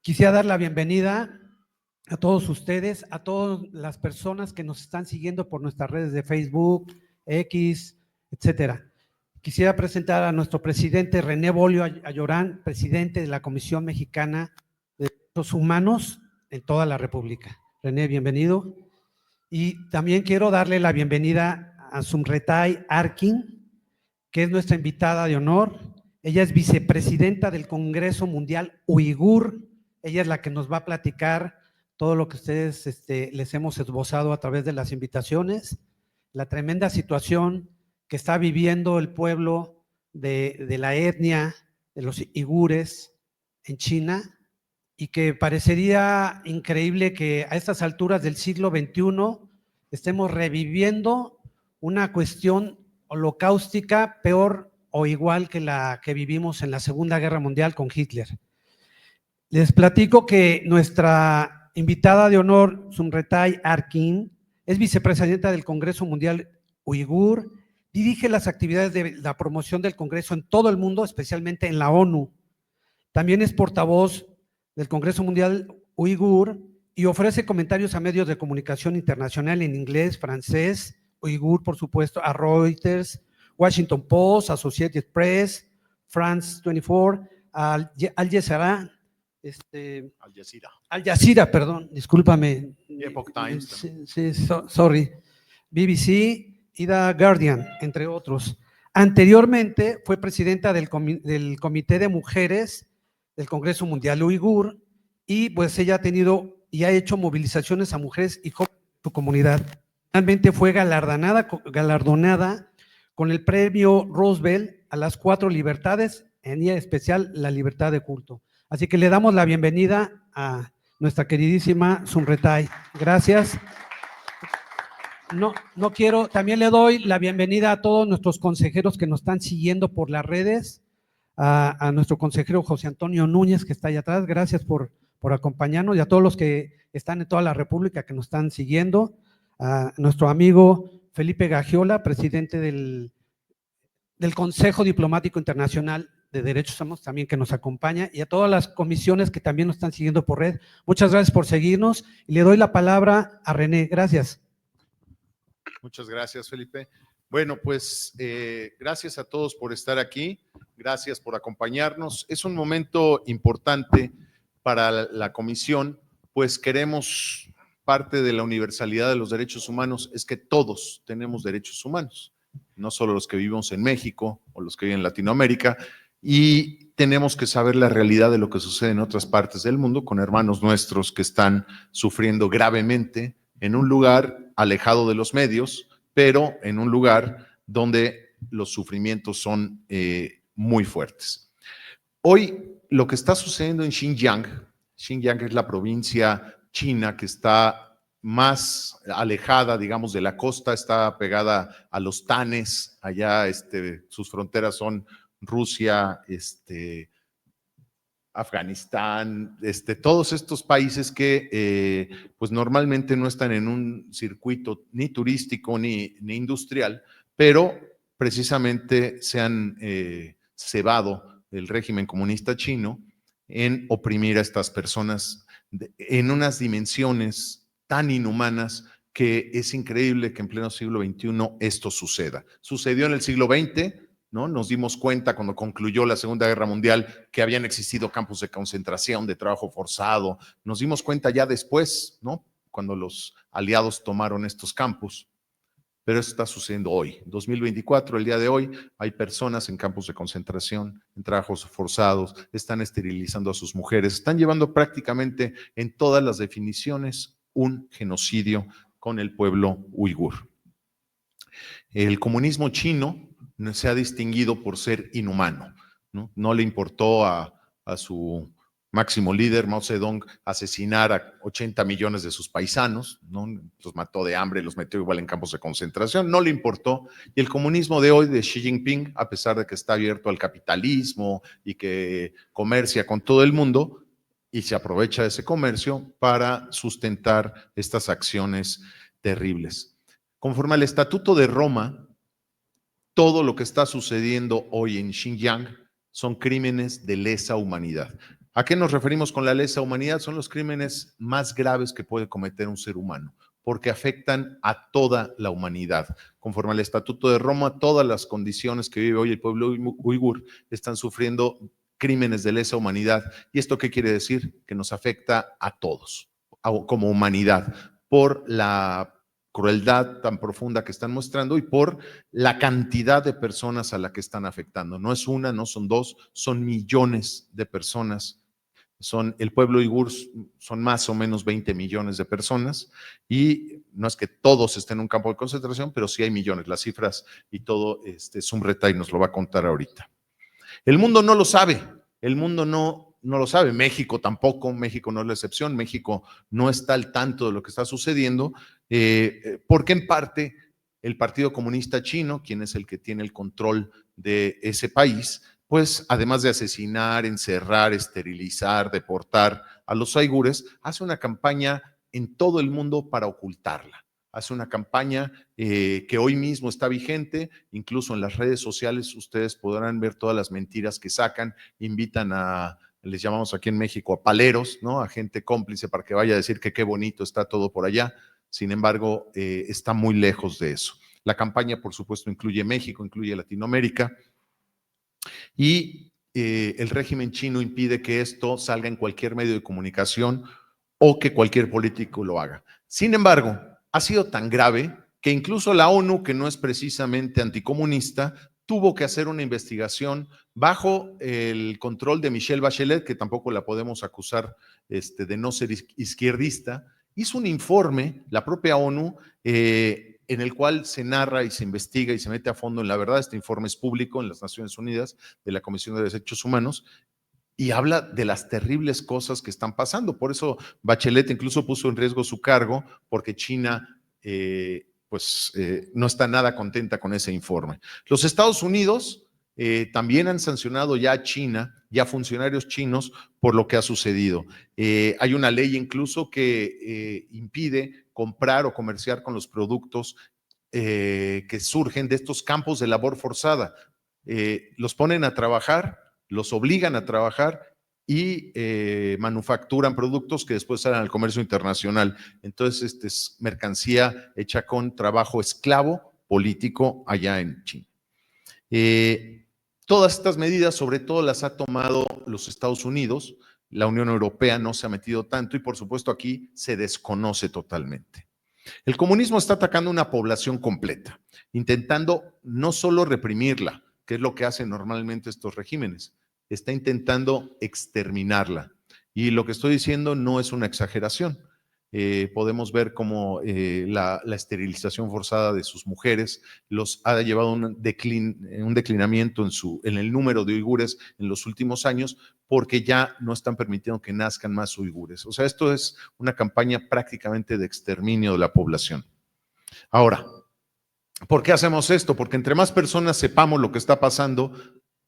Quisiera dar la bienvenida a todos ustedes, a todas las personas que nos están siguiendo por nuestras redes de Facebook, X, etcétera. Quisiera presentar a nuestro presidente René Bolio Ayorán, presidente de la Comisión Mexicana de Derechos Humanos en toda la República. René, bienvenido. Y también quiero darle la bienvenida a Sumretay Arkin, que es nuestra invitada de honor. Ella es vicepresidenta del Congreso Mundial Uigur. Ella es la que nos va a platicar todo lo que ustedes les hemos esbozado a través de las invitaciones, la tremenda situación que está viviendo el pueblo de la etnia de los uigures en China, y que parecería increíble que a estas alturas del siglo XXI estemos reviviendo una cuestión holocaustica peor o igual que la que vivimos en la Segunda Guerra Mundial con Hitler. Les platico que nuestra invitada de honor, Sumretay Arkin, es vicepresidenta del Congreso Mundial Uigur, dirige las actividades de la promoción del Congreso en todo el mundo, especialmente en la ONU. También es portavoz del Congreso Mundial Uigur y ofrece comentarios a medios de comunicación internacional en inglés, francés, uigur, por supuesto, a Reuters, Washington Post, Associated Press, France 24, Al Jazeera, Al Jazeera, perdón, discúlpame. Epoch Times. Sorry. BBC y The Guardian, entre otros. Anteriormente fue presidenta del Comité de Mujeres del Congreso Mundial Uigur, y pues ella ha tenido y ha hecho movilizaciones a mujeres y jóvenes de su comunidad. Finalmente fue galardonada con el premio Roosevelt a las 4 libertades, en especial la libertad de culto. Así que le damos la bienvenida a nuestra queridísima Sumretay. Gracias. También le doy la bienvenida a todos nuestros consejeros que nos están siguiendo por las redes, a nuestro consejero José Antonio Núñez, que está allá atrás, gracias por acompañarnos, y a todos los que están en toda la República que nos están siguiendo, a nuestro amigo Felipe Gagiola, presidente del Consejo Diplomático Internacional de Derechos Humanos, también que nos acompaña, y a todas las comisiones que también nos están siguiendo por red. Muchas gracias por seguirnos, y le doy la palabra a René. Gracias. Muchas gracias, Felipe. Bueno, pues gracias a todos por estar aquí, gracias por acompañarnos. Es un momento importante para la comisión, pues queremos, parte de la universalidad de los derechos humanos es que todos tenemos derechos humanos, no solo los que vivimos en México o los que viven en Latinoamérica, y tenemos que saber la realidad de lo que sucede en otras partes del mundo con hermanos nuestros que están sufriendo gravemente en un lugar alejado de los medios, pero en un lugar donde los sufrimientos son muy fuertes. Hoy lo que está sucediendo en Xinjiang es la provincia china que está más alejada, digamos, de la costa, está pegada a los Tanes, allá sus fronteras son Rusia, Afganistán, todos estos países que pues normalmente no están en un circuito ni turístico ni industrial, pero precisamente se han cebado el régimen comunista chino en oprimir a estas personas en unas dimensiones tan inhumanas que es increíble que en pleno siglo XXI esto suceda. Sucedió en el siglo XX, ¿no? Nos dimos cuenta cuando concluyó la Segunda Guerra Mundial que habían existido campos de concentración, de trabajo forzado. Nos dimos cuenta ya después, ¿no? Cuando los aliados tomaron estos campos. Pero eso está sucediendo hoy. 2024, el día de hoy, hay personas en campos de concentración, en trabajos forzados, están esterilizando a sus mujeres, están llevando prácticamente en todas las definiciones un genocidio con el pueblo uigur. El comunismo chino se ha distinguido por ser inhumano, ¿no? No le importó a su máximo líder, Mao Zedong, asesinar a 80 millones de sus paisanos, ¿no? Los mató de hambre, los metió igual en campos de concentración, no le importó. Y el comunismo de hoy, de Xi Jinping, a pesar de que está abierto al capitalismo y que comercia con todo el mundo, y se aprovecha de ese comercio para sustentar estas acciones terribles. Conforme al Estatuto de Roma, todo lo que está sucediendo hoy en Xinjiang son crímenes de lesa humanidad. ¿A qué nos referimos con la lesa humanidad? Son los crímenes más graves que puede cometer un ser humano, porque afectan a toda la humanidad. Conforme al Estatuto de Roma, todas las condiciones que vive hoy el pueblo uigur están sufriendo crímenes de lesa humanidad. ¿Y esto qué quiere decir? Que nos afecta a todos, como humanidad, por la crueldad tan profunda que están mostrando y por la cantidad de personas a la que están afectando. No es una, no son dos, son millones de personas. El pueblo uigur son más o menos 20 millones de personas y no es que todos estén en un campo de concentración, pero sí hay millones. Las cifras y todo, Sumreta nos lo va a contar ahorita. El mundo no lo sabe, el mundo no lo sabe, México tampoco, México no es la excepción, México no está al tanto de lo que está sucediendo, porque en parte el Partido Comunista Chino, quien es el que tiene el control de ese país, pues además de asesinar, encerrar, esterilizar, deportar a los uigures, hace una campaña en todo el mundo para ocultarla. Hace una campaña que hoy mismo está vigente, incluso en las redes sociales ustedes podrán ver todas las mentiras que sacan, invitan les llamamos aquí en México a paleros, ¿no? A gente cómplice para que vaya a decir que qué bonito está todo por allá. Sin embargo, está muy lejos de eso. La campaña, por supuesto, incluye México, incluye Latinoamérica, y el régimen chino impide que esto salga en cualquier medio de comunicación o que cualquier político lo haga. Sin embargo, ha sido tan grave que incluso la ONU, que no es precisamente anticomunista, tuvo que hacer una investigación bajo el control de Michelle Bachelet, que tampoco la podemos acusar de no ser izquierdista. Hizo un informe, la propia ONU, en el cual se narra y se investiga y se mete a fondo en la verdad. Este informe es público en las Naciones Unidas de la Comisión de Derechos Humanos y habla de las terribles cosas que están pasando. Por eso Bachelet incluso puso en riesgo su cargo, porque China no está nada contenta con ese informe. Los Estados Unidos también han sancionado ya a China, ya funcionarios chinos, por lo que ha sucedido. Hay una ley incluso que impide comprar o comerciar con los productos que surgen de estos campos de labor forzada. Los ponen a trabajar, los obligan a trabajar y manufacturan productos que después salen al comercio internacional. Entonces, es mercancía hecha con trabajo esclavo político allá en China. Todas estas medidas, sobre todo, las ha tomado los Estados Unidos. La Unión Europea no se ha metido tanto y, por supuesto, aquí se desconoce totalmente. El comunismo está atacando una población completa, intentando no solo reprimirla, que es lo que hacen normalmente estos regímenes, está intentando exterminarla. Y lo que estoy diciendo no es una exageración. Podemos ver cómo la esterilización forzada de sus mujeres los ha llevado a un declinamiento en el número de uigures en los últimos años, porque ya no están permitiendo que nazcan más uigures. O sea, esto es una campaña prácticamente de exterminio de la población. Ahora, ¿por qué hacemos esto? Porque entre más personas sepamos lo que está pasando,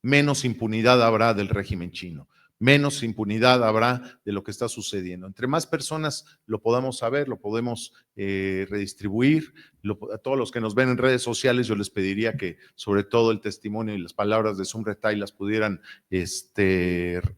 menos impunidad habrá del régimen chino, menos impunidad habrá de lo que está sucediendo. Entre más personas lo podamos saber, lo podemos redistribuir. A todos los que nos ven en redes sociales, yo les pediría que sobre todo el testimonio y las palabras de Sumreta las pudieran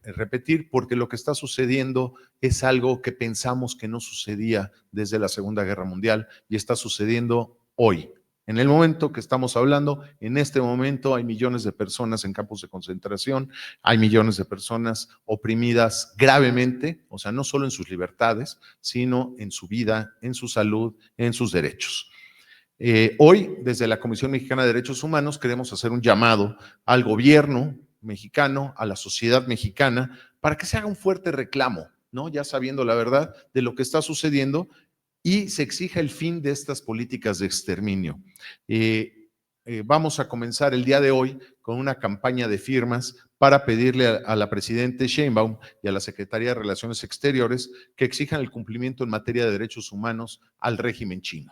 repetir, porque lo que está sucediendo es algo que pensamos que no sucedía desde la Segunda Guerra Mundial y está sucediendo hoy. En el momento que estamos hablando, en este momento hay millones de personas en campos de concentración, hay millones de personas oprimidas gravemente, o sea, no solo en sus libertades, sino en su vida, en su salud, en sus derechos. Hoy, desde la Comisión Mexicana de Derechos Humanos, queremos hacer un llamado al gobierno mexicano, a la sociedad mexicana, para que se haga un fuerte reclamo, ¿no? Ya sabiendo la verdad de lo que está sucediendo, y se exija el fin de estas políticas de exterminio. Vamos a comenzar el día de hoy con una campaña de firmas para pedirle a la presidenta Sheinbaum y a la Secretaría de Relaciones Exteriores que exijan el cumplimiento en materia de derechos humanos al régimen chino.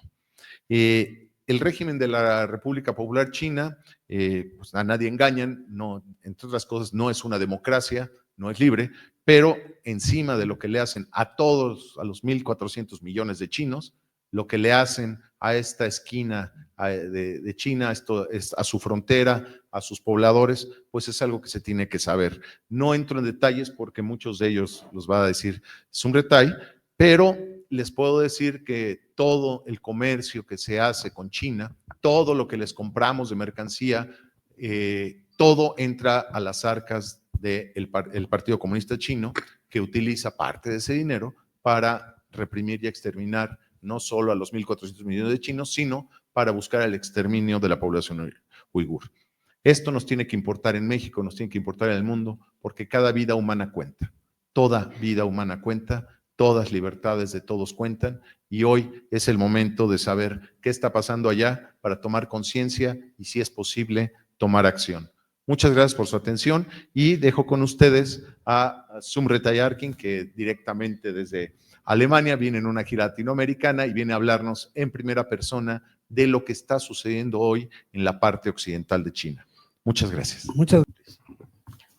El régimen de la República Popular China, pues a nadie engañan, no, entre otras cosas, no es una democracia, no es libre, pero encima de lo que le hacen a todos, a los 1.400 millones de chinos, lo que le hacen a esta esquina de China, esto es a su frontera, a sus pobladores, pues es algo que se tiene que saber. No entro en detalles porque muchos de ellos los va a decir, es un detalle, pero les puedo decir que todo el comercio que se hace con China, todo lo que les compramos de mercancía, todo entra a las arcas del Partido Comunista Chino, que utiliza parte de ese dinero para reprimir y exterminar no solo a los 1.400 millones de chinos, sino para buscar el exterminio de la población uigur. Esto nos tiene que importar en México, nos tiene que importar en el mundo, porque cada vida humana cuenta. Toda vida humana cuenta, todas libertades de todos cuentan, y hoy es el momento de saber qué está pasando allá para tomar conciencia y, si es posible, tomar acción. Muchas gracias por su atención y dejo con ustedes a Zumreta Yarkin, que directamente desde Alemania viene en una gira latinoamericana y viene a hablarnos en primera persona de lo que está sucediendo hoy en la parte occidental de China. Muchas gracias.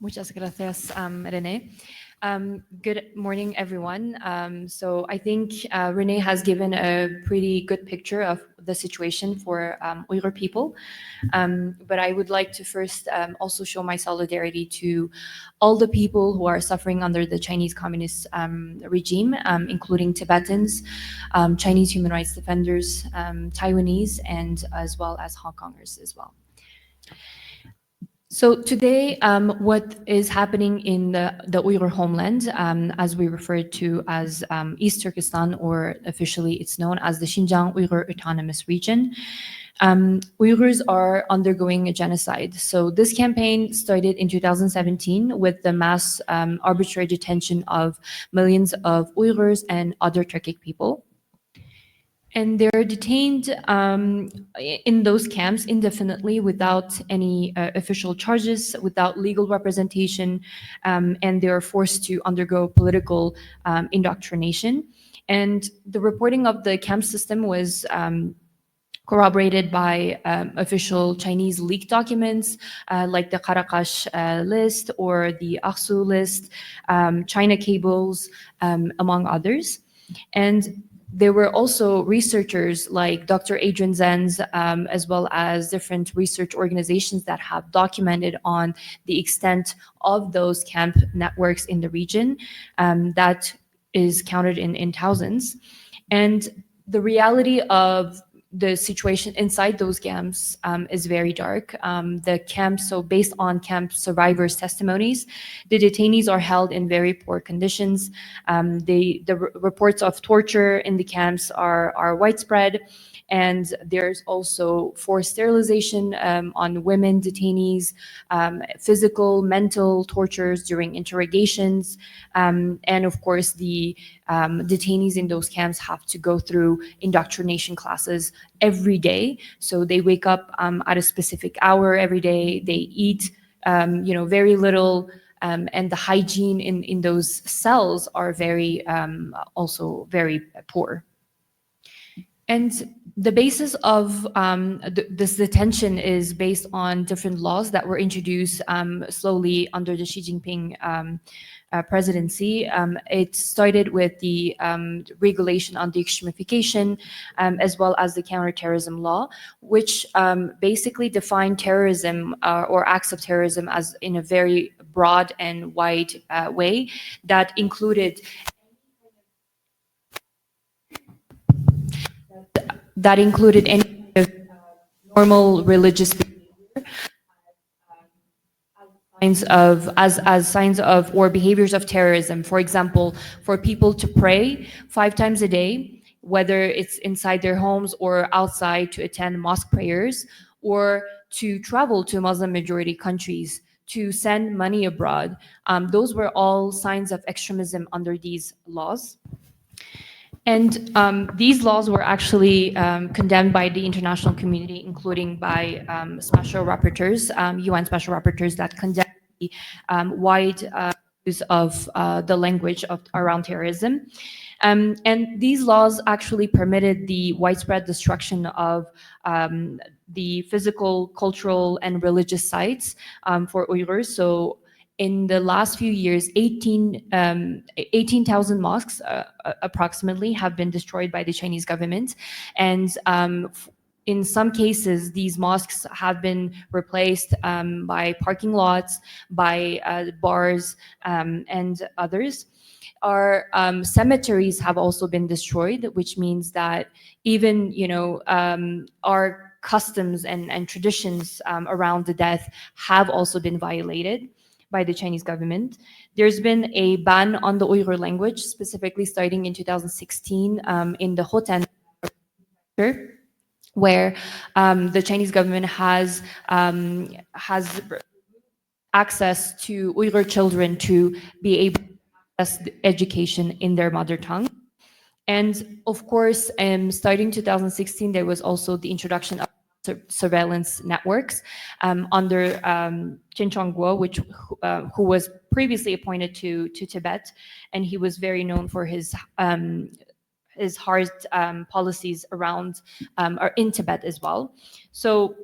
Muchas gracias, René. Good morning, everyone. So I think René has given a pretty good picture of the situation for Uyghur people. But I would like to first also show my solidarity to all the people who are suffering under the Chinese Communist regime, including Tibetans, Chinese human rights defenders, Taiwanese, and as well as Hong Kongers as well. So today, what is happening in the Uyghur homeland, as we refer to as East Turkestan, or officially it's known as the Xinjiang Uyghur Autonomous Region, Uyghurs are undergoing a genocide. So this campaign started in 2017 with the mass arbitrary detention of millions of Uyghurs and other Turkic people. And they're detained in those camps indefinitely without any official charges, without legal representation, and they're forced to undergo political indoctrination. And the reporting of the camp system was corroborated by official Chinese leaked documents like the Karakash list or the Aksu list, China cables, among others. And there were also researchers like Dr. Adrian Zenz, as well as different research organizations that have documented on the extent of those camp networks in the region that is counted in thousands. And the reality of the situation inside those camps is very dark. The camps, so based on camp survivors' testimonies, the detainees are held in very poor conditions. The reports of torture in the camps are widespread. And there's also forced sterilization on women detainees, physical, mental tortures during interrogations. And of course, the detainees in those camps have to go through indoctrination classes every day. So they wake up at a specific hour every day. They eat, very little. And the hygiene in those cells are also very poor. And the basis of this detention is based on different laws that were introduced slowly under the Xi Jinping presidency. It started with the regulation on de-extremification, as well as the counterterrorism law, which basically defined terrorism or acts of terrorism as in a very broad and wide way that included any normal religious behavior as signs of or behaviors of terrorism. For example, for people to pray 5 times a day, whether it's inside their homes or outside to attend mosque prayers, or to travel to Muslim majority countries, to send money abroad. Those were all signs of extremism under these laws. And these laws were actually condemned by the international community, including by special rapporteurs, UN special rapporteurs that condemned the wide use of the language around terrorism. And these laws actually permitted the widespread destruction of the physical, cultural, and religious sites for Uyghurs. So in the last few years, 18,000 mosques approximately have been destroyed by the Chinese government. And in some cases, these mosques have been replaced by parking lots, by bars, and others. Our cemeteries have also been destroyed, which means that even, our customs and traditions around the death have also been violated by the Chinese government. There's been a ban on the Uyghur language, specifically starting in 2016 in the Hotan, where the Chinese government has access to Uyghur children to be able to access education in their mother tongue. And of course, starting 2016, there was also the introduction of surveillance networks under Chen Chongguo, who was previously appointed to Tibet, and he was very known for his hard policies around or in Tibet as well. So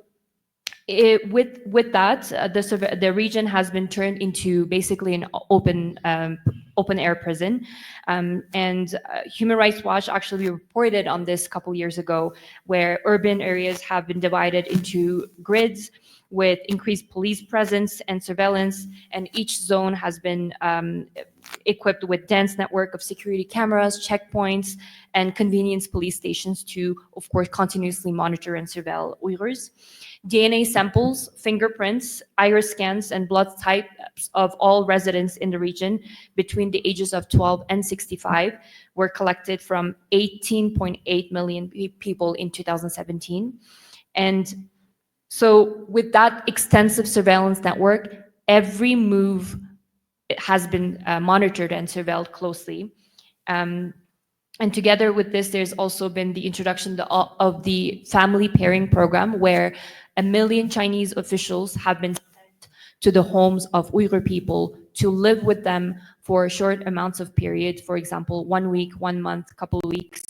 with that, the region has been turned into basically an open air prison, and Human Rights Watch actually reported on this a couple years ago, where urban areas have been divided into grids with increased police presence and surveillance, and each zone has been equipped with dense network of security cameras, checkpoints, and convenience police stations to, of course, continuously monitor and surveil Uyghurs. DNA samples, fingerprints, iris scans, and blood types of all residents in the region between the ages of 12 and 65 were collected from 18.8 million people in 2017. And so with that extensive surveillance network, every move has been monitored and surveilled closely. And together with this, there's also been the introduction of the family pairing program, where 1 million Chinese officials have been sent to the homes of Uyghur people to live with them for short amounts of period, for example, 1 week, 1 month, couple of weeks,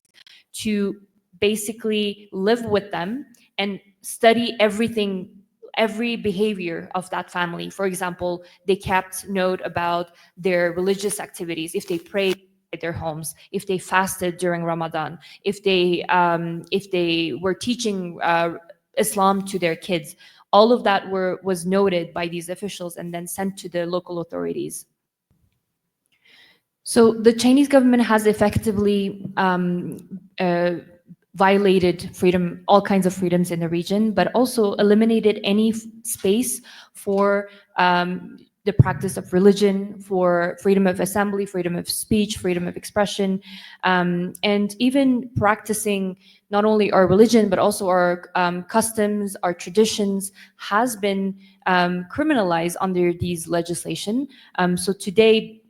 to basically live with them and study every behavior of that family. For example, they kept note about their religious activities, if they prayed at their homes, if they fasted during Ramadan, if they were teaching Islam to their kids. All of that was noted by these officials and then sent to the local authorities. So the Chinese government has effectively violated freedom, all kinds of freedoms in the region, but also eliminated any space for the practice of religion, for freedom of assembly, freedom of speech, freedom of expression, and even practicing not only our religion, but also our customs, our traditions has been criminalized under these legislation. So today,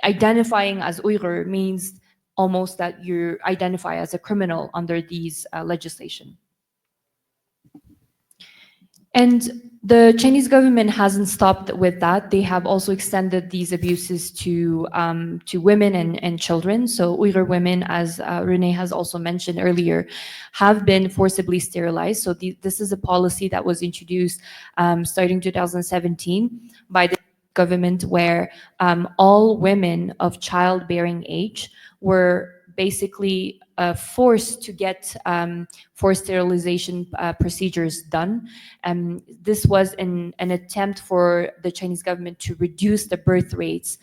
identifying as Uyghur means almost that you identify as a criminal under these legislation. And the Chinese government hasn't stopped with that. They have also extended these abuses to women and children. So Uyghur women, as Renee has also mentioned earlier, have been forcibly sterilized. So this is a policy that was introduced starting 2017 by the government, where all women of childbearing age were basically forced to get forced sterilization procedures done. This was an attempt for the Chinese government to reduce the birth rates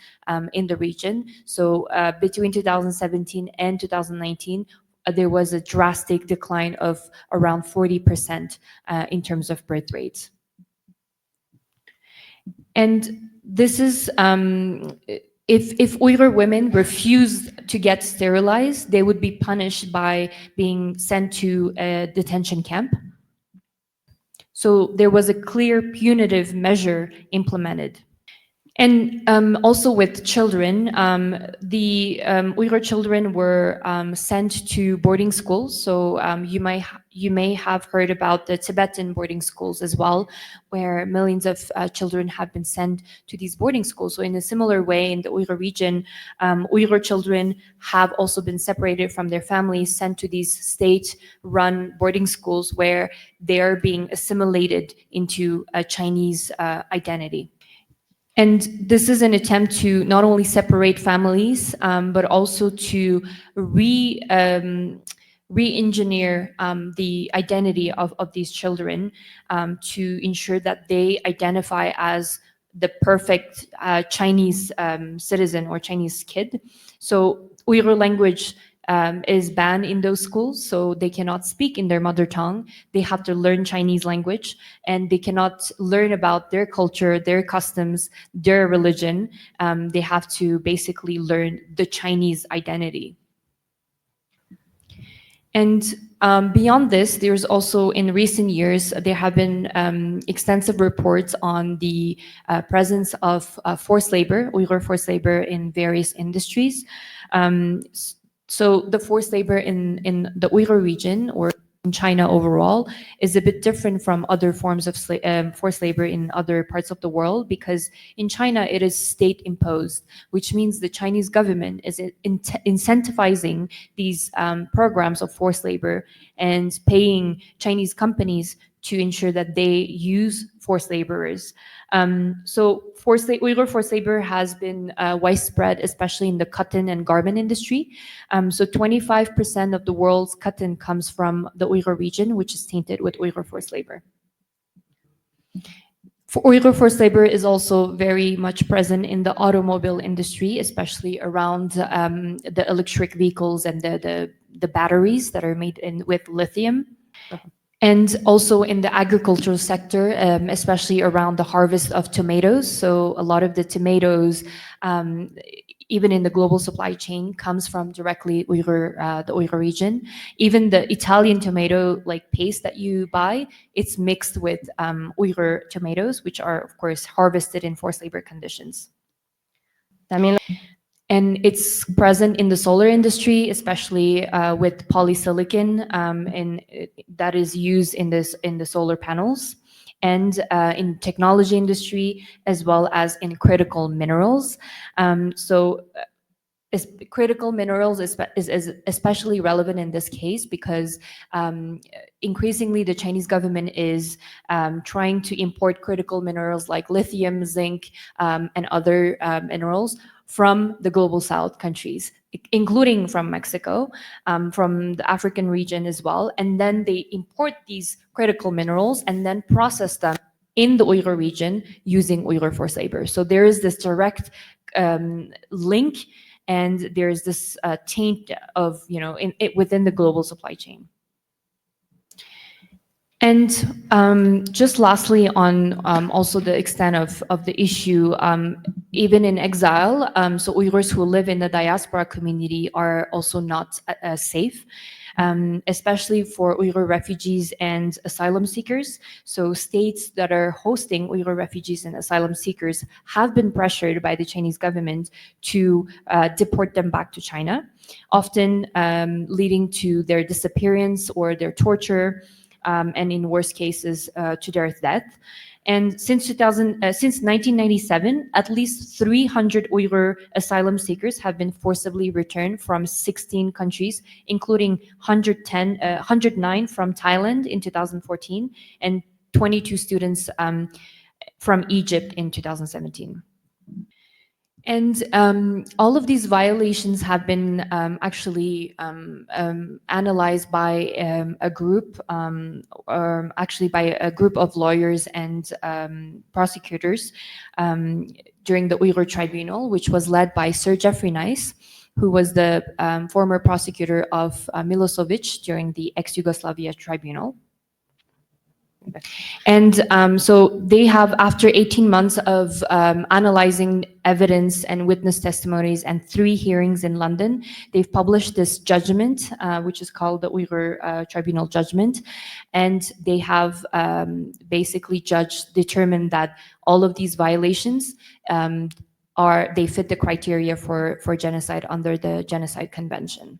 in the region. So between 2017 and 2019, there was a drastic decline of around 40% in terms of birth rates. And this is, if Uyghur women refused to get sterilized, they would be punished by being sent to a detention camp. So there was a clear punitive measure implemented. And also with children, the Uyghur children were sent to boarding schools. So you may have heard about the Tibetan boarding schools as well, where millions of children have been sent to these boarding schools. So in a similar way, in the Uyghur region, Uyghur children have also been separated from their families, sent to these state-run boarding schools where they are being assimilated into a Chinese identity. And this is an attempt to not only separate families, but also to re-engineer the identity of these children, to ensure that they identify as the perfect Chinese citizen or Chinese kid. So Uyghur language is banned in those schools, so they cannot speak in their mother tongue. They have to learn Chinese language, and they cannot learn about their culture, their customs, their religion. They have to basically learn the Chinese identity. And beyond this, there's also, in recent years, there have been extensive reports on the presence of forced labor, Uyghur forced labor in various industries. So the forced labor in the Uyghur region, or in China overall, is a bit different from other forms of forced labor in other parts of the world, because in China it is state imposed, which means the Chinese government is incentivizing these programs of forced labor and paying Chinese companies to ensure that they use forced laborers. So Uyghur forced labor has been widespread, especially in the cotton and garment industry. So 25% of the world's cotton comes from the Uyghur region, which is tainted with Uyghur forced labor. Uyghur forced labor is also very much present in the automobile industry, especially around the electric vehicles and the batteries that are made with lithium. And also in the agricultural sector, especially around the harvest of tomatoes. So a lot of the tomatoes, even in the global supply chain, comes from directly the Uyghur region. Even the Italian tomato like paste that you buy, it's mixed with Uyghur tomatoes, which are of course harvested in forced labor conditions. And it's present in the solar industry, especially with polysilicon, and that is used in the solar panels, and in technology industry, as well as in critical minerals. Critical minerals is especially relevant in this case because increasingly the Chinese government is trying to import critical minerals like lithium, zinc, and other minerals from the global south countries, including from Mexico, from the African region as well. And then they import these critical minerals and then process them in the Uyghur region using Uyghur forced labor. So there is this direct link, and there's this taint of, within the global supply chain. And just lastly, on also the extent of the issue, even in exile, so Uyghurs who live in the diaspora community are also not safe, especially for Uyghur refugees and asylum seekers. So states that are hosting Uyghur refugees and asylum seekers have been pressured by the Chinese government to deport them back to China, often leading to their disappearance or their torture, and in worst cases to their death. And since 1997, at least 300 Uyghur asylum seekers have been forcibly returned from 16 countries, including 109 from Thailand in 2014 and 22 students from Egypt in 2017. And all of these violations have been actually analyzed by a group, or actually by a group of lawyers and prosecutors during the Uyghur Tribunal, which was led by Sir Jeffrey Nice, who was the former prosecutor of Milosevic during the ex-Yugoslavia Tribunal. And so they have, after 18 months of analyzing evidence and witness testimonies and 3 hearings in London, they've published this judgment, which is called the Uyghur Tribunal Judgment. And they have basically determined that all of these violations they fit the criteria for genocide under the Genocide Convention.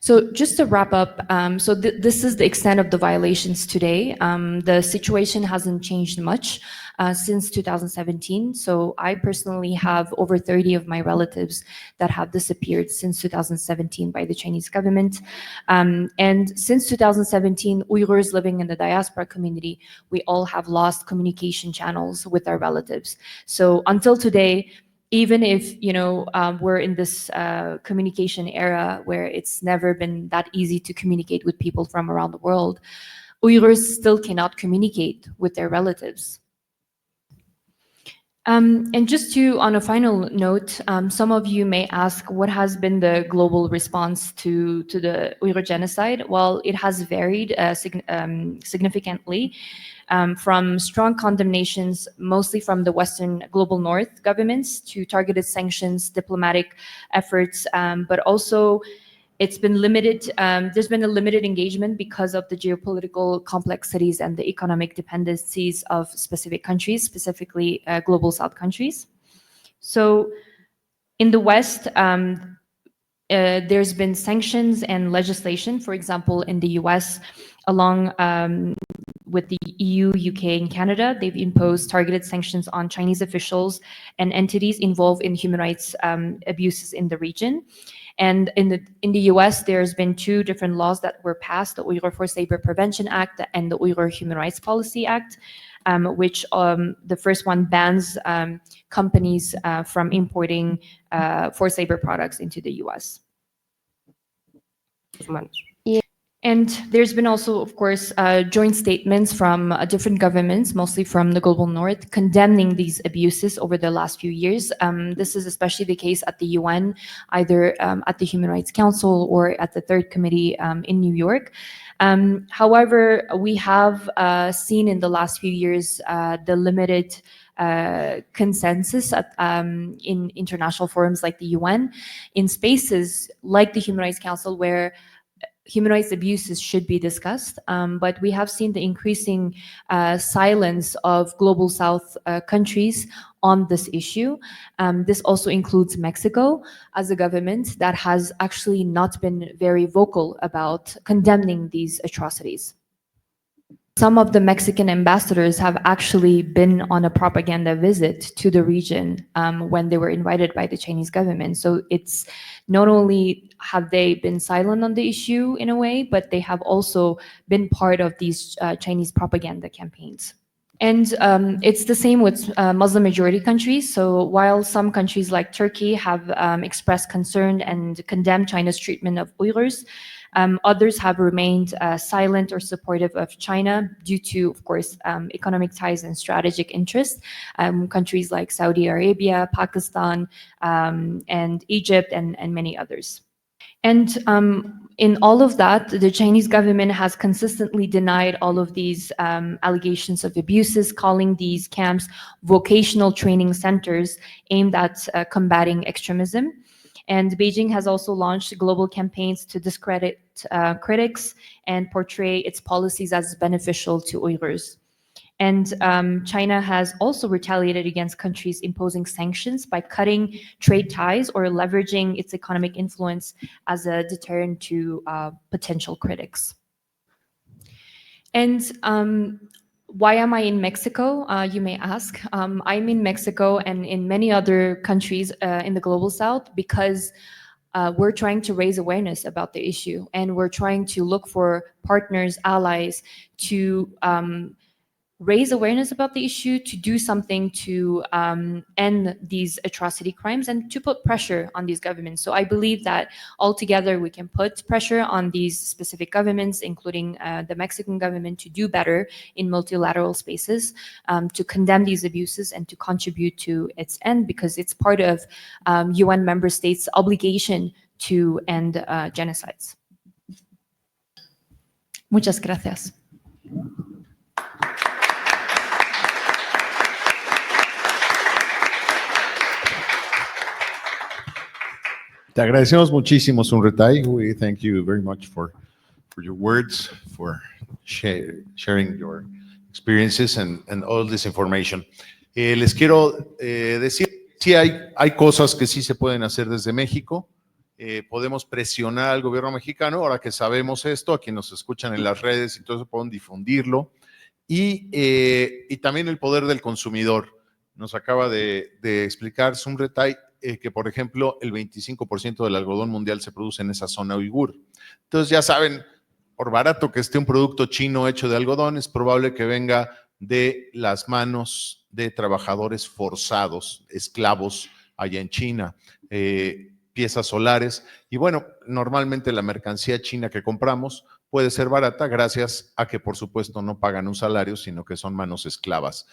So just to wrap up, this is the extent of the violations today. The situation hasn't changed much since 2017. So I personally have over 30 of my relatives that have disappeared since 2017 by the Chinese government. And since 2017, Uyghurs living in the diaspora community, we all have lost communication channels with our relatives. So until today, even if we're in this communication era where it's never been that easy to communicate with people from around the world, Uyghurs still cannot communicate with their relatives. And just to, on a final note, some of you may ask, what has been the global response to the Uyghur genocide? Well, it has varied significantly. From strong condemnations, mostly from the Western global North governments, to targeted sanctions, diplomatic efforts, but also it's been limited. There's been a limited engagement because of the geopolitical complexities and the economic dependencies of specific countries, specifically global South countries. So in the West, there's been sanctions and legislation. For example, in the US, along with the EU, UK, and Canada, they've imposed targeted sanctions on Chinese officials and entities involved in human rights abuses in the region. And in the US, there's been two different laws that were passed, the Uyghur Forced Labor Prevention Act and the Uyghur Human Rights Policy Act, which the first one bans companies from importing forced labor products into the US. And there's been also, of course, joint statements from different governments, mostly from the global North, condemning these abuses over the last few years. This is especially the case at the UN, either at the Human Rights Council or at the Third Committee in New York. However, we have seen in the last few years the limited consensus in international forums like the UN, in spaces like the Human Rights Council, where human rights abuses should be discussed, but we have seen the increasing silence of global South countries on this issue. This also includes Mexico as a government that has actually not been very vocal about condemning these atrocities. Some of the Mexican ambassadors have actually been on a propaganda visit to the region when they were invited by the Chinese government. So it's not only have they been silent on the issue in a way, but they have also been part of these Chinese propaganda campaigns. And it's the same with Muslim majority countries. So while some countries like Turkey have expressed concern and condemned China's treatment of Uyghurs, others have remained silent or supportive of China due to, of course, economic ties and strategic interests. Countries like Saudi Arabia, Pakistan, and Egypt, and many others. And in all of that, the Chinese government has consistently denied all of these allegations of abuses, calling these camps vocational training centers aimed at combating extremism. And Beijing has also launched global campaigns to discredit critics and portray its policies as beneficial to Uyghurs. And China has also retaliated against countries imposing sanctions by cutting trade ties or leveraging its economic influence as a deterrent to potential critics. And why am I in Mexico, you may ask? I'm in Mexico and in many other countries in the global South because we're trying to raise awareness about the issue, and we're trying to look for partners, allies to raise awareness about the issue, to do something to end these atrocity crimes and to put pressure on these governments. So I believe that altogether we can put pressure on these specific governments, including the Mexican government, to do better in multilateral spaces, to condemn these abuses and to contribute to its end, because it's part of UN member states' obligation to end genocides. Muchas gracias. Te agradecemos muchísimo, Sunretai. We thank you very much for your words, for sharing your experiences and all this information. Les quiero decir, sí hay cosas que sí se pueden hacer desde México, podemos presionar al gobierno mexicano, ahora que sabemos esto, a quienes nos escuchan en las redes y todo eso, pueden difundirlo. Y también el poder del consumidor. Nos acaba de explicar Sumretay que, por ejemplo, el 25% del algodón mundial se produce en esa zona uigur. Entonces, ya saben, por barato que esté un producto chino hecho de algodón, es probable que venga de las manos de trabajadores forzados, esclavos allá en China, piezas solares. Y bueno, normalmente la mercancía china que compramos puede ser barata gracias a que, por supuesto, no pagan un salario, sino que son manos esclavas.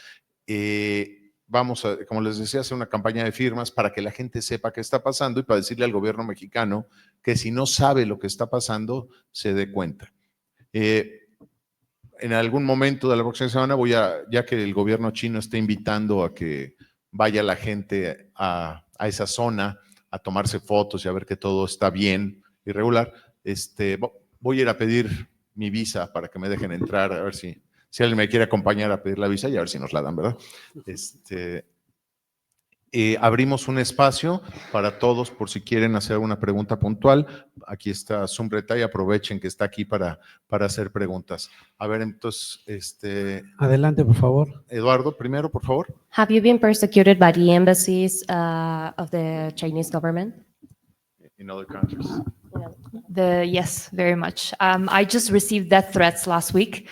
Vamos a, como les decía, hacer una campaña de firmas para que la gente sepa qué está pasando y para decirle al gobierno mexicano que si no sabe lo que está pasando, se dé cuenta. En algún momento de la próxima semana ya que el gobierno chino está invitando a que vaya la gente a esa zona a tomarse fotos y a ver que todo está bien y regular, voy a ir a pedir mi visa para que me dejen entrar, a ver si alguien me quiere acompañar a pedir la visa y a ver si nos la dan, ¿verdad? Abrimos un espacio para todos por si quieren hacer una pregunta puntual. Aquí está Sumretay, aprovechen que está aquí para hacer preguntas. A ver, entonces, Adelante, por favor. Eduardo, primero, por favor. Have you been persecuted by the embassies of the Chinese government? In other countries. Yes, very much. I just received death threats last week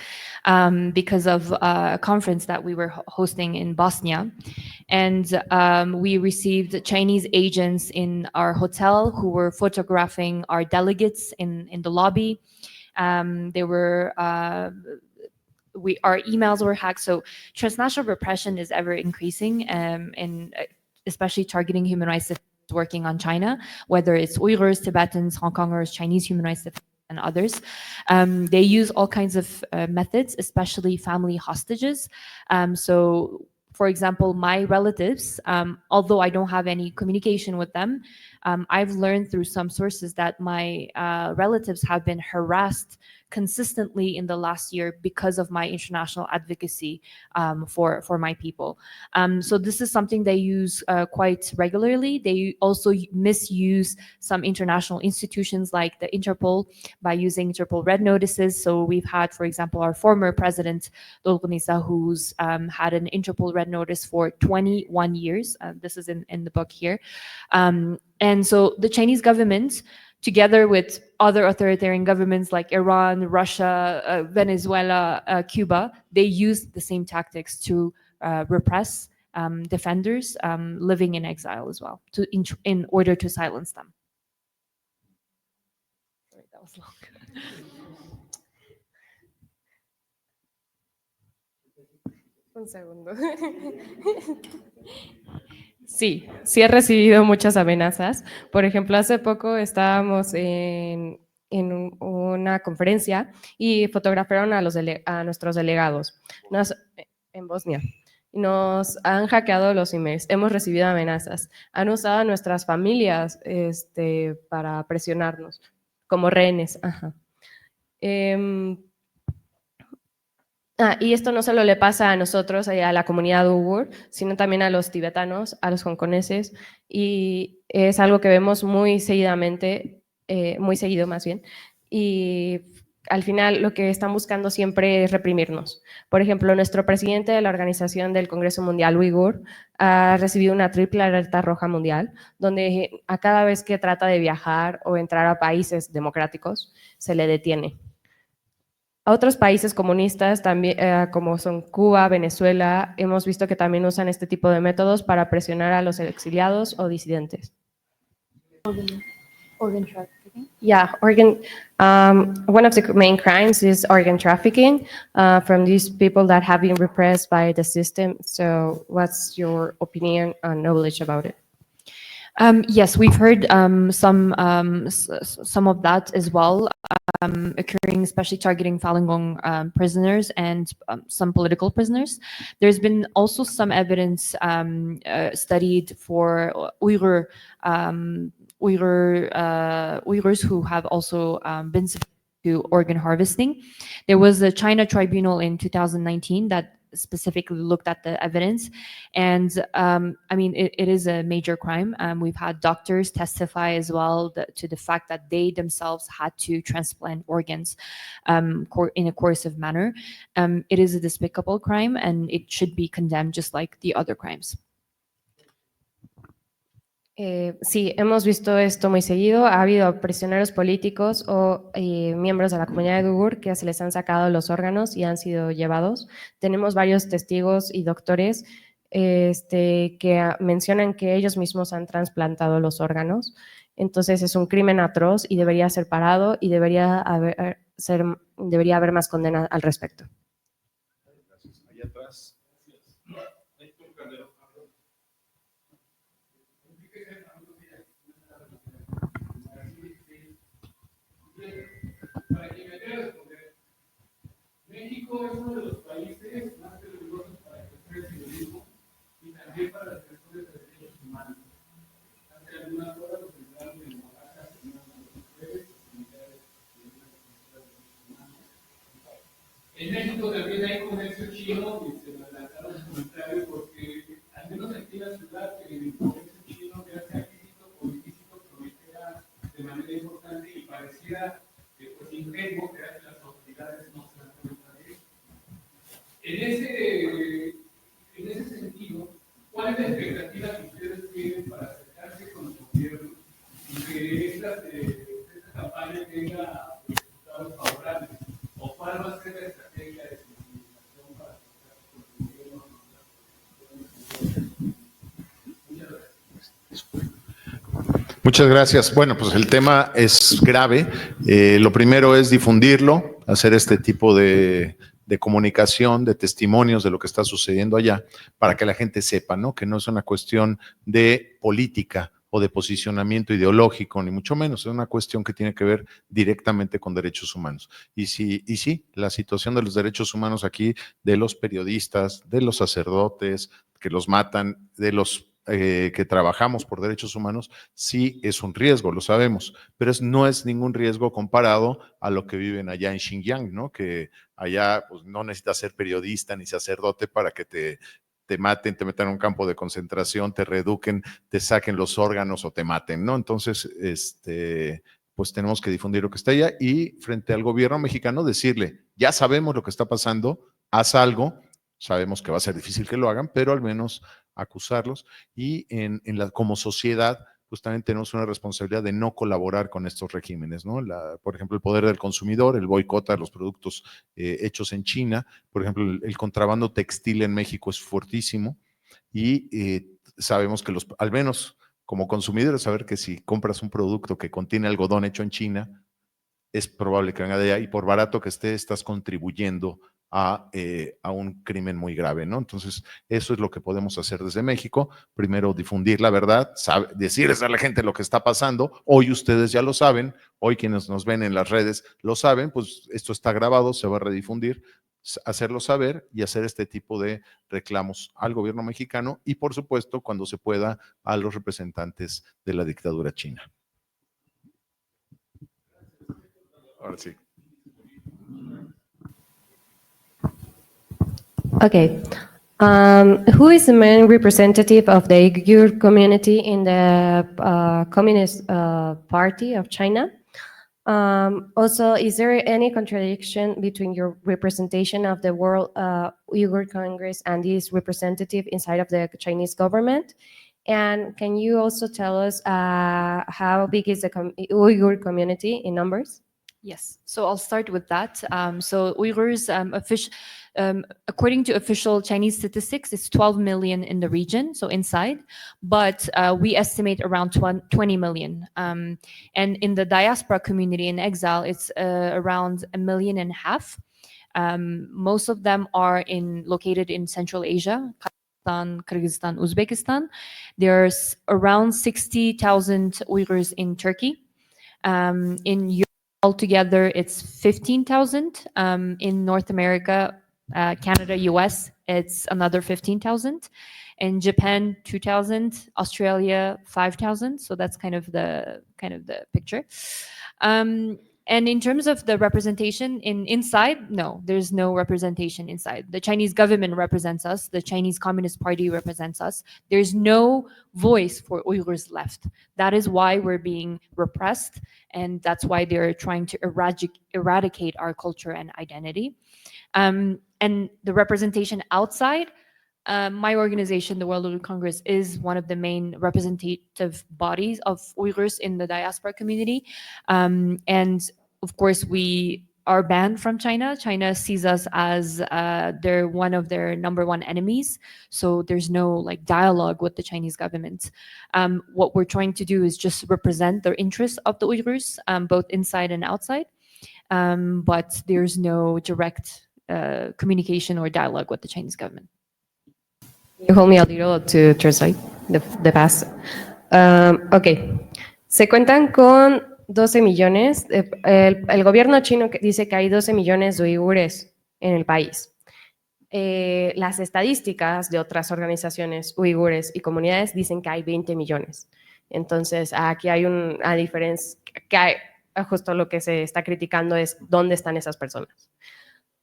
because of a conference that we were hosting in Bosnia. And we received Chinese agents in our hotel who were photographing our delegates in the lobby. They were our emails were hacked. So transnational repression is ever increasing, and especially targeting human rights defenders working on China, whether it's Uyghurs, Tibetans, Hong Kongers, Chinese human rights defenders, and others. They use all kinds of methods, especially family hostages. So, for example, my relatives, although I don't have any communication with them, I've learned through some sources that my relatives have been harassed consistently in the last year because of my international advocacy for my people. So this is something they use quite regularly. They also misuse some international institutions like the Interpol by using Interpol red notices. So we've had, for example, our former president, Dolgunisa, who's had an Interpol red notice for 21 years. This is in the book here. And so the Chinese government, together with other authoritarian governments like Iran, Russia, Venezuela, Cuba, they use the same tactics to repress defenders living in exile as well, in order to silence them. Sorry, that was long. Un segundo. Sí he recibido muchas amenazas. Por ejemplo, hace poco estábamos en una conferencia y fotografiaron a nuestros delegados en Bosnia. Nos han hackeado los emails, hemos recibido amenazas, han usado a nuestras familias para presionarnos como rehenes. Ajá. Y esto no solo le pasa a nosotros, a la comunidad uigur, sino también a los tibetanos, a los hongkoneses, y es algo que vemos muy seguidamente, muy seguido más bien, y al final lo que están buscando siempre es reprimirnos. Por ejemplo, nuestro presidente de la Organización del Congreso Mundial Uigur ha recibido una triple alerta roja mundial, donde a cada vez que trata de viajar o entrar a países democráticos, se le detiene. A otros países comunistas, también, como son Cuba, Venezuela, hemos visto que también usan este tipo de métodos para presionar a los exiliados o disidentes. Organ trafficking? Yeah, one of the main crimes is organ trafficking from these people that have been repressed by the system. So what's your opinion and knowledge about it? Yes, we've heard some of that as well, occurring, especially targeting Falun Gong prisoners and some political prisoners. There's been also some evidence studied for Uyghurs who have also been subject to organ harvesting. There was a China tribunal in 2019 that specifically looked at the evidence. And I mean, it is a major crime. We've had doctors testify as well to the fact that they themselves had to transplant organs in a coercive manner. It is a despicable crime, and it should be condemned just like the other crimes. Sí, hemos visto esto muy seguido. Ha habido prisioneros políticos o miembros de la comunidad uigur que se les han sacado los órganos y han sido llevados. Tenemos varios testigos y doctores que mencionan que ellos mismos han trasplantado los órganos. Entonces es un crimen atroz y debería ser parado y debería haber más condena al respecto. Allá atrás. Para que me dé a responder, México es uno de los países más peligrosos para ejercer el periodismo y también para las personas de derechos humanos. Hace algunas horas los ciudadanos de Oaxaca tenían las mujeres, comunidades de derechos humanos. En México también hay comercio chino y se me adelantaron los comentarios porque al menos aquí en la ciudad el comercio chino ya sea físico o ilícito prolifera de manera importante y pareciera ingenuo creer que las autoridades no se dan cuenta de eso. En ese sentido, ¿cuál es la expectativa que ustedes tienen para acercarse con el gobierno y que esta campaña tenga resultados favorables? ¿O cuál va a ser la estrategia de sensibilización para acercarse con el gobierno? Muchas gracias. Bueno, pues el tema es grave. Lo primero es difundirlo, hacer este tipo de comunicación, de testimonios de lo que está sucediendo allá, para que la gente sepa, ¿no? Que no es una cuestión de política o de posicionamiento ideológico, ni mucho menos. Es una cuestión que tiene que ver directamente con derechos humanos. Y sí, la situación de los derechos humanos aquí, de los periodistas, de los sacerdotes que los matan, de los que trabajamos por derechos humanos, sí es un riesgo, lo sabemos, pero no es ningún riesgo comparado a lo que viven allá en Xinjiang, ¿no? Que allá pues, no necesitas ser periodista ni sacerdote para que te maten, te metan en un campo de concentración, te reeduquen, te saquen los órganos o te maten, ¿no? Entonces, pues tenemos que difundir lo que está allá y frente al gobierno mexicano decirle, ya sabemos lo que está pasando, haz algo, sabemos que va a ser difícil que lo hagan, pero al menos acusarlos y como sociedad pues también tenemos una responsabilidad de no colaborar con estos regímenes, ¿no? Por ejemplo, el poder del consumidor, el boicot a los productos hechos en China, por ejemplo, el contrabando textil en México es fuertísimo y sabemos que al menos como consumidores, saber que si compras un producto que contiene algodón hecho en China, es probable que venga de allá y por barato que esté, estás contribuyendo a un crimen muy grave, ¿no? Entonces, eso es lo que podemos hacer desde México. Primero, difundir la verdad, decirles a la gente lo que está pasando. Hoy ustedes ya lo saben, hoy quienes nos ven en las redes lo saben, pues esto está grabado, se va a redifundir, hacerlo saber y hacer este tipo de reclamos al gobierno mexicano y, por supuesto, cuando se pueda, a los representantes de la dictadura china. Ahora sí. Okay. Who is the main representative of the Uighur community in the Communist Party of China? Also, is there any contradiction between your representation of the World Uyghur Congress and this representative inside of the Chinese government? And can you also tell us how big is the Uyghur community in numbers? Yes, so I'll start with that. So Uyghurs, according to official Chinese statistics, it's 12 million in the region, so inside, but we estimate around 20 million. And in the diaspora community in exile, it's around 1.5 million. Most of them are located in Central Asia, Kazakhstan, Kyrgyzstan, Uzbekistan. There's around 60,000 Uyghurs in Turkey. In Europe, altogether, it's 15,000. In North America, Canada, US, it's another 15,000. In Japan, 2,000. Australia, 5,000. So that's kind of the picture. And And in terms of the representation inside, no, there's no representation inside. The Chinese government represents us. The Chinese Communist Party represents us. There's no voice for Uyghurs left. That is why we're being repressed, and that's why they're trying to eradicate our culture and identity. And the representation outside, my organization, the World Uyghur Congress, is one of the main representative bodies of Uyghurs in the diaspora community. And of course, we are banned from China. China sees us as they're one of their number one enemies. So there's no like dialogue with the Chinese government. What we're trying to do is just represent the interests of the Uyghurs, both inside and outside. But there's no direct communication or dialogue with the Chinese government. You hold me a little to translate the past. Ok. Se cuentan con 12 millones. El gobierno chino dice que hay 12 millones de uigures en el país. Las estadísticas de otras organizaciones uigures y comunidades dicen que hay 20 millones. Entonces, aquí hay una diferencia, que hay, justo lo que se está criticando es dónde están esas personas.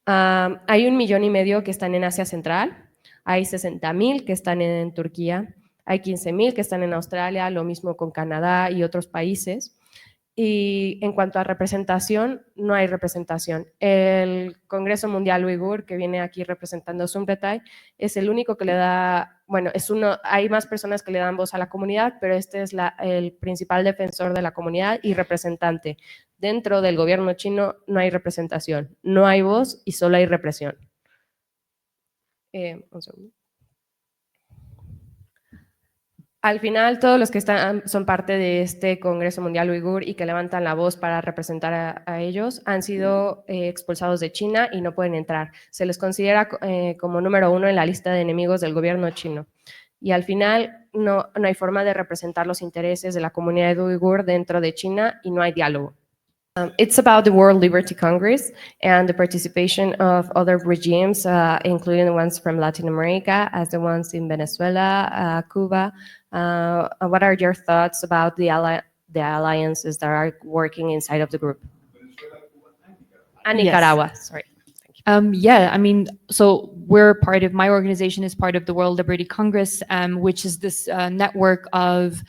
Hay 1,5 millones que están en Asia Central. Hay 60,000 que están en Turquía, hay 15,000 que están en Australia, lo mismo con Canadá y otros países. Y en cuanto a representación, no hay representación. El Congreso Mundial Uigur, que viene aquí representando Sumretai, es el único que le da, bueno, hay más personas que le dan voz a la comunidad, pero este es el principal defensor de la comunidad y representante. Dentro del gobierno chino no hay representación, no hay voz y solo hay represión. Un segundo. Al final, todos los que son parte de este Congreso Mundial Uigur y que levantan la voz para representar a ellos han sido expulsados de China y no pueden entrar. Se les considera como número 1 en la lista de enemigos del gobierno chino. Y al final no hay forma de representar los intereses de la comunidad uigur dentro de China y no hay diálogo. It's about the World Liberty Congress and the participation of other regimes, including the ones from Latin America, as the ones in Venezuela, Cuba. What are your thoughts about the alliances that are working inside of the group? And Nicaragua, sorry. Yeah, I mean, so my organization is part of the World Liberty Congress, which is this network of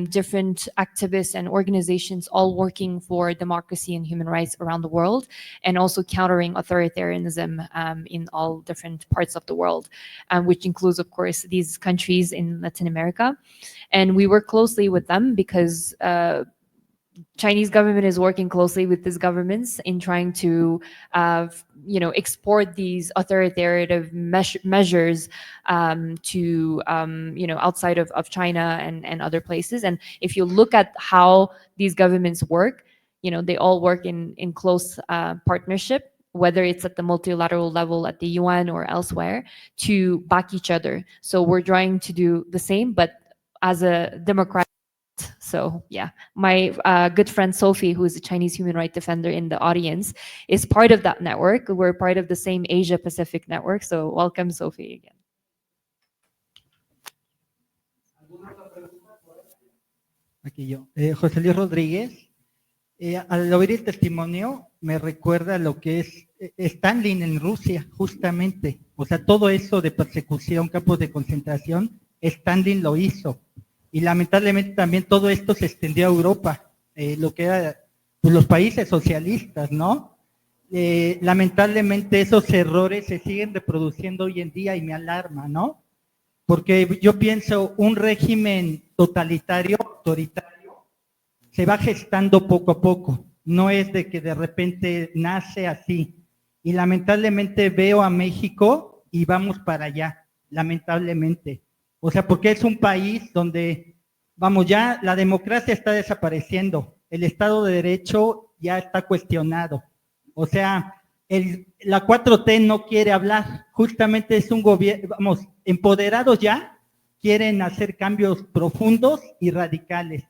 different activists and organizations all working for democracy and human rights around the world, and also countering authoritarianism in all different parts of the world, which includes, of course, these countries in Latin America. And we work closely with them because Chinese government is working closely with these governments in trying to, export these authoritarian measures to, outside of China and other places. And if you look at how these governments work, they all work in close partnership, whether it's at the multilateral level at the UN or elsewhere, to back each other. So we're trying to do the same, but as a democratic. So yeah, my good friend Sophie, who is a Chinese human rights defender in the audience, is part of that network. We're part of the same Asia Pacific network. So welcome, Sophie, again. Aquí yo. José Luis Rodríguez, al oír el testimonio me recuerda lo que es Stalin en Rusia, justamente. O sea, todo eso de persecución, campos de concentración, Stalin lo hizo. Y lamentablemente también todo esto se extendió a Europa, lo que era pues, los países socialistas, ¿no? Lamentablemente esos errores se siguen reproduciendo hoy en día y me alarma, ¿no? Porque yo pienso un régimen totalitario, autoritario, se va gestando poco a poco, no es de que de repente nace así. Y lamentablemente veo a México y vamos para allá, lamentablemente. O sea, porque es un país donde, vamos, ya la democracia está desapareciendo, el Estado de Derecho ya está cuestionado. O sea, la 4T no quiere hablar, justamente es un gobierno, vamos, empoderados ya, quieren hacer cambios profundos y radicales.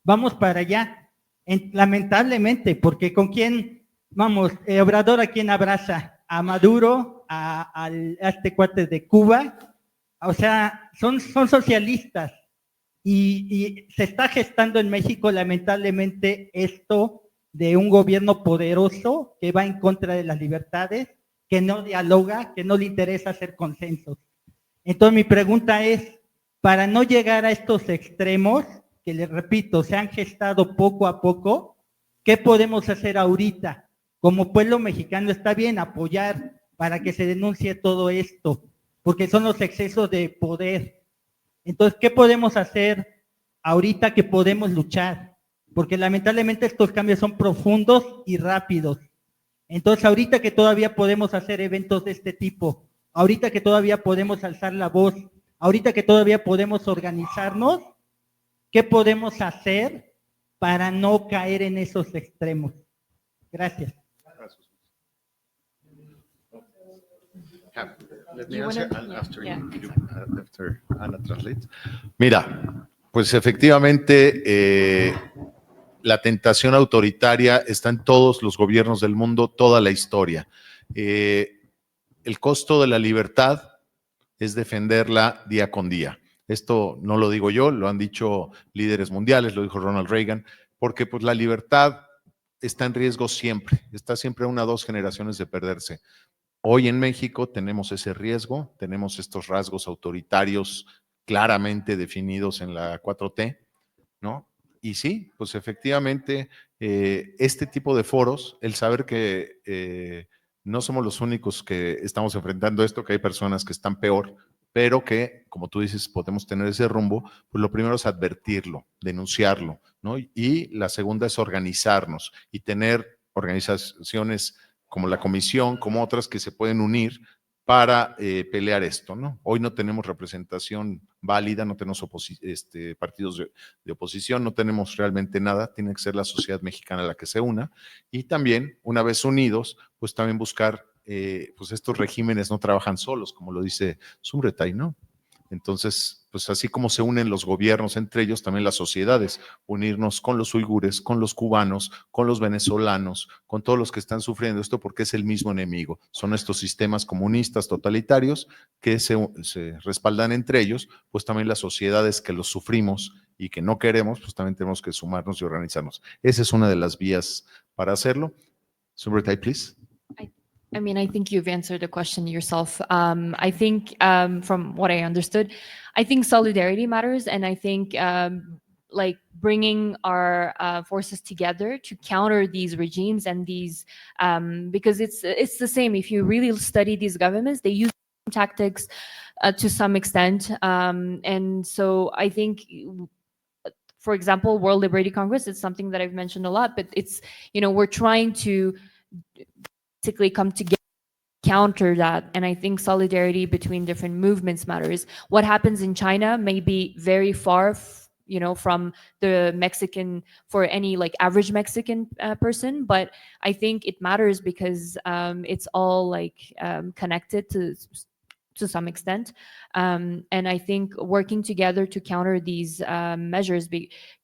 Vamos para allá, lamentablemente, porque ¿con quién, vamos, Obrador a quién abraza? A Maduro, a este cuate de Cuba. O sea, son socialistas y se está gestando en México lamentablemente esto de un gobierno poderoso que va en contra de las libertades, que no dialoga, que no le interesa hacer consensos. Entonces mi pregunta es, para no llegar a estos extremos, que les repito, se han gestado poco a poco, ¿qué podemos hacer ahorita? Como pueblo mexicano está bien apoyar para que se denuncie todo esto, porque son los excesos de poder. Entonces, ¿qué podemos hacer ahorita que podemos luchar? Porque lamentablemente estos cambios son profundos y rápidos. Entonces, ahorita que todavía podemos hacer eventos de este tipo, ahorita que todavía podemos alzar la voz, ahorita que todavía podemos organizarnos, ¿qué podemos hacer para no caer en esos extremos? Gracias. Let me You answer wanna- after yeah. after Ana translate. Mira, pues efectivamente la tentación autoritaria está en todos los gobiernos del mundo, toda la historia. El costo de la libertad es defenderla día con día. Esto no lo digo yo, lo han dicho líderes mundiales, lo dijo Ronald Reagan, porque pues la libertad está en riesgo siempre, está siempre a 1 o 2 generaciones de perderse. Hoy en México tenemos ese riesgo, tenemos estos rasgos autoritarios claramente definidos en la 4T, ¿no? Y sí, pues efectivamente, este tipo de foros, el saber que no somos los únicos que estamos enfrentando esto, que hay personas que están peor, pero que, como tú dices, podemos tener ese rumbo, pues lo primero es advertirlo, denunciarlo, ¿no? Y la segunda es organizarnos y tener organizaciones como la comisión, como otras que se pueden unir para pelear esto, ¿no? Hoy no tenemos representación válida, no tenemos partidos de oposición, no tenemos realmente nada, tiene que ser la sociedad mexicana la que se una y también, una vez unidos, pues también buscar, pues estos regímenes no trabajan solos, como lo dice Sumretay, ¿no? Entonces, pues así como se unen los gobiernos entre ellos, también las sociedades, unirnos con los uigures, con los cubanos, con los venezolanos, con todos los que están sufriendo esto porque es el mismo enemigo. Son estos sistemas comunistas totalitarios que se respaldan entre ellos, pues también las sociedades que los sufrimos y que no queremos, pues también tenemos que sumarnos y organizarnos. Esa es una de las vías para hacerlo. Sumretay, please. I mean, I think you've answered the question yourself. I think, from what I understood, I think solidarity matters, and I think like bringing our forces together to counter these regimes and these, because it's the same. If you really study these governments, they use tactics to some extent, and so I think. For example, World Liberty Congress, it's something that I've mentioned a lot, but it's, we're trying to basically come together, counter that. And I think solidarity between different movements matters. What happens in China may be very far, from the Mexican, for any like average Mexican person, but I think it matters because it's all like connected to some extent. And I think working together to counter these measures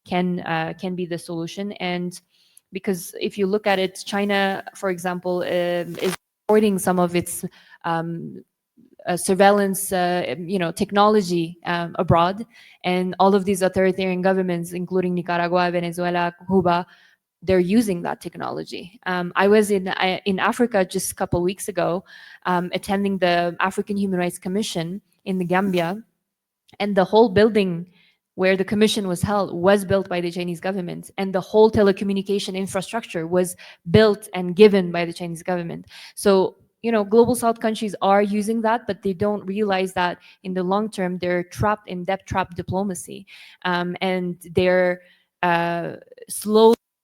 can be the solution. And because if you look at it, China, for example, is exporting some of its surveillance, technology abroad, and all of these authoritarian governments, including Nicaragua, Venezuela, Cuba, they're using that technology. I was in Africa just a couple of weeks ago, attending the African Human Rights Commission in the Gambia, and the whole building where the commission was held was built by the Chinese government, and the whole telecommunication infrastructure was built and given by the Chinese government. So, global South countries are using that, but they don't realize that in the long term, they're trapped in debt trap diplomacy. And they're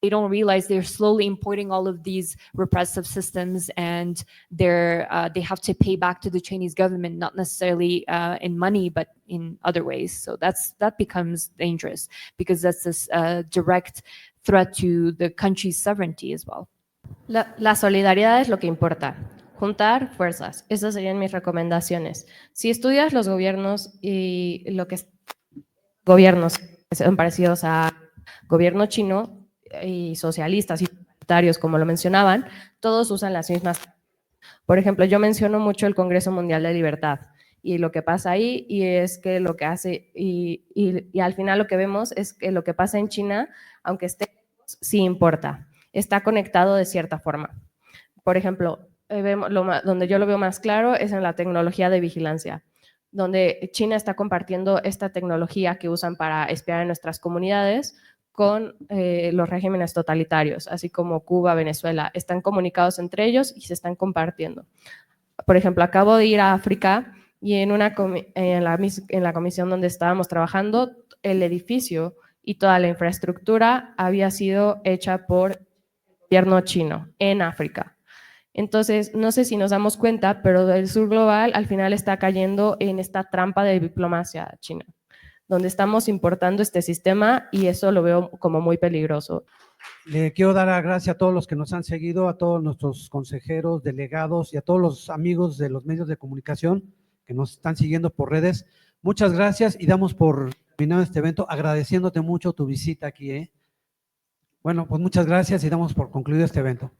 they don't realize they're slowly importing all of these repressive systems, and they have to pay back to the Chinese government, not necessarily in money, but in other ways. So that becomes dangerous because that's this direct threat to the country's sovereignty as well. La solidaridad es lo que importa. Juntar fuerzas. Esas serían mis recomendaciones. Si estudias los gobiernos y gobiernos que son parecidos a gobierno chino y socialistas y totalitarios, como lo mencionaban, todos usan las mismas. Por ejemplo, yo menciono mucho el Congreso Mundial de Libertad y lo que pasa ahí, y es que lo que hace, y al final lo que vemos es que lo que pasa en China, aunque esté, sí importa. está conectado de cierta forma. Por ejemplo, donde yo lo veo más claro es en la tecnología de vigilancia, donde China está compartiendo esta tecnología que usan para espiar en nuestras comunidades con los regímenes totalitarios, así como Cuba, Venezuela. Están comunicados entre ellos y se están compartiendo. Por ejemplo, acabo de ir a África y en la comisión donde estábamos trabajando, el edificio y toda la infraestructura había sido hecha por el gobierno chino en África. Entonces, no sé si nos damos cuenta, pero el sur global al final está cayendo en esta trampa de diplomacia china, donde estamos importando este sistema y eso lo veo como muy peligroso. Le quiero dar las gracias a todos los que nos han seguido, a todos nuestros consejeros, delegados y a todos los amigos de los medios de comunicación que nos están siguiendo por redes. Muchas gracias y damos por terminado este evento agradeciéndote mucho tu visita aquí. Bueno, pues muchas gracias y damos por concluido este evento.